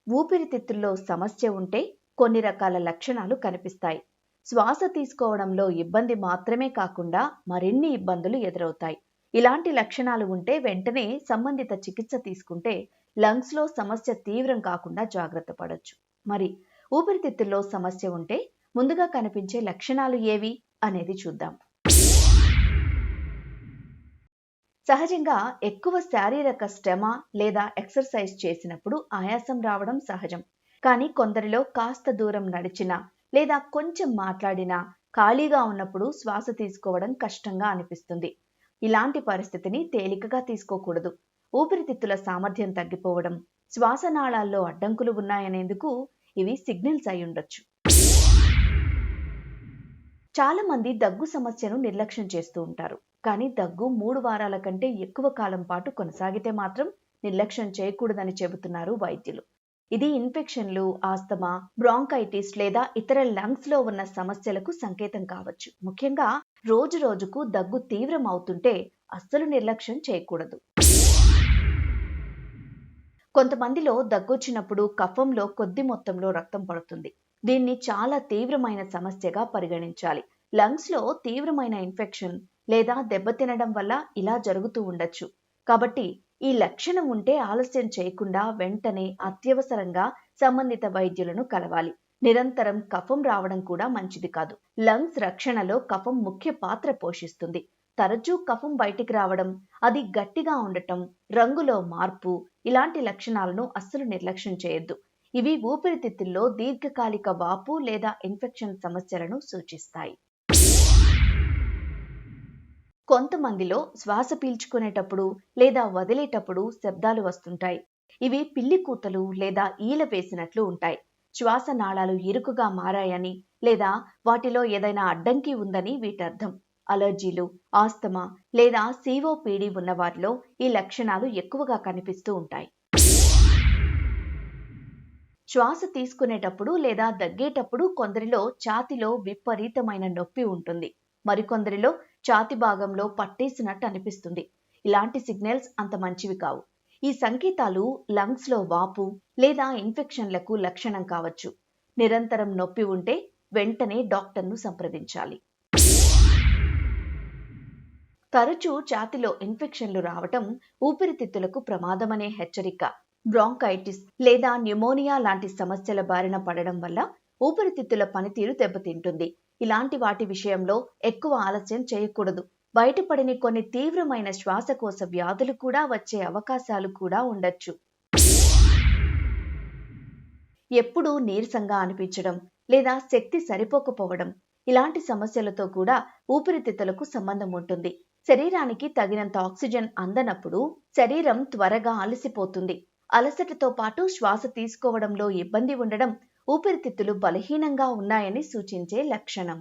ఊపిరితిత్తుల్లో సమస్య ఉంటే కొన్ని రకాల లక్షణాలు కనిపిస్తాయి. శ్వాస తీసుకోవడంలో ఇబ్బంది మాత్రమే కాకుండా మరిన్ని ఇబ్బందులు ఎదురవుతాయి. ఇలాంటి లక్షణాలు ఉంటే వెంటనే సంబంధిత చికిత్స తీసుకుంటే లంగ్స్లో సమస్య తీవ్రం కాకుండా జాగ్రత్త పడొచ్చు. మరి ఊపిరితిత్తుల్లో సమస్య ఉంటే ముందుగా కనిపించే లక్షణాలు ఏవి అనేది చూద్దాం. సహజంగా ఎక్కువ శారీరక శ్రమ లేదా ఎక్సర్సైజ్ చేసినప్పుడు ఆయాసం రావడం సహజం. కానీ కొందరిలో కాస్త దూరం నడిచినా లేదా కొంచెం మాట్లాడినా ఖాళీగా ఉన్నప్పుడు శ్వాస తీసుకోవడం కష్టంగా అనిపిస్తుంది. ఇలాంటి పరిస్థితిని తేలికగా తీసుకోకూడదు. ఊపిరితిత్తుల సామర్థ్యం తగ్గిపోవడం, శ్వాసనాళాల్లో అడ్డంకులు ఉన్నాయనేందుకు ఇవి సిగ్నల్స్ అయి ఉండొచ్చు. చాలా మంది దగ్గు సమస్యను నిర్లక్ష్యం చేస్తూ ఉంటారు. కానీ దగ్గు 3 వారాల కంటే ఎక్కువ కాలం పాటు కొనసాగితే మాత్రం నిర్లక్ష్యం చేయకూడదని చెబుతున్నారు వైద్యులు. ఇది ఇన్ఫెక్షన్లు, ఆస్తమా, బ్రాంకైటిస్ లేదా ఇతర లంగ్స్ లో ఉన్న సమస్యలకు సంకేతం కావచ్చు. ముఖ్యంగా రోజు రోజుకు దగ్గు తీవ్రం అవుతుంటే అస్సలు నిర్లక్ష్యం చేయకూడదు. కొంతమందిలో దగ్గొచ్చినప్పుడు కఫంలో కొద్ది మొత్తంలో రక్తం పడుతుంది. దీన్ని చాలా తీవ్రమైన సమస్యగా పరిగణించాలి. లంగ్స్ లో తీవ్రమైన ఇన్ఫెక్షన్ లేదా దెబ్బతినడం వల్ల ఇలా జరుగుతూ ఉండొచ్చు. కాబట్టి ఈ లక్షణం ఉంటే ఆలస్యం చేయకుండా వెంటనే అత్యవసరంగా సంబంధిత వైద్యులను కలవాలి. నిరంతరం కఫం రావడం కూడా మంచిది కాదు. లంగ్స్ రక్షణలో కఫం ముఖ్య పాత్ర పోషిస్తుంది. తరచూ కఫం బయటికి రావడం, అది గట్టిగా ఉండటం, రంగులో మార్పు, ఇలాంటి లక్షణాలను అస్సలు నిర్లక్ష్యం చేయొద్దు. ఇవి ఊపిరితిత్తుల్లో దీర్ఘకాలిక వాపు లేదా ఇన్ఫెక్షన్ సమస్యలను సూచిస్తాయి. కొంతమందిలో శ్వాస పీల్చుకునేటప్పుడు లేదా వదిలేటప్పుడు శబ్దాలు వస్తుంటాయి. ఇవి పిల్లి కూతలు లేదా ఈల వేసినట్లు ఉంటాయి. శ్వాస నాళాలు ఇరుకుగా మారాయని లేదా వాటిలో ఏదైనా అడ్డంకి ఉందని వీటర్థం. అలర్జీలు, ఆస్తమా లేదా సిఓపిడి ఉన్నవారిలో ఈ లక్షణాలు ఎక్కువగా కనిపిస్తూ ఉంటాయి. శ్వాస తీసుకునేటప్పుడు లేదా దగ్గేటప్పుడు కొందరిలో ఛాతిలో విపరీతమైన నొప్పి ఉంటుంది. మరికొందరిలో ఛాతి భాగంలో పట్టేసినట్టు అనిపిస్తుంది. ఇలాంటి సిగ్నల్స్ అంత మంచివి కావు. ఈ సంకేతాలు లంగ్స్ లో వాపు లేదా ఇన్ఫెక్షన్లకు లక్షణం కావచ్చు. నిరంతరం నొప్పి ఉంటే వెంటనే డాక్టర్ను సంప్రదించాలి. తరచూ ఛాతిలో ఇన్ఫెక్షన్లు రావటం ఊపిరితిత్తులకు ప్రమాదమనే హెచ్చరిక. బ్రాంకైటిస్ లేదా న్యూమోనియా లాంటి సమస్యల బారిన పడడం వల్ల ఊపిరితిత్తుల పనితీరు దెబ్బతింటుంది. ఇలాంటి వాటి విషయంలో ఎక్కువ ఆలస్యం చేయకూడదు. బయటపడిన కొన్ని తీవ్రమైన శ్వాసకోశ వ్యాధులు కూడా వచ్చే అవకాశాలు కూడా ఉండొచ్చు. ఎప్పుడూ నీరసంగా అనిపించడం లేదా శక్తి సరిపోకపోవడం, ఇలాంటి సమస్యలతో కూడా ఊపిరితిత్తులకు సంబంధం ఉంటుంది. శరీరానికి తగినంత ఆక్సిజన్ అందనప్పుడు శరీరం త్వరగా అలసిపోతుంది. అలసటతో పాటు శ్వాస తీసుకోవడంలో ఇబ్బంది ఉండడం ఊపిరితిత్తులు బలహీనంగా ఉన్నాయని సూచించే లక్షణం.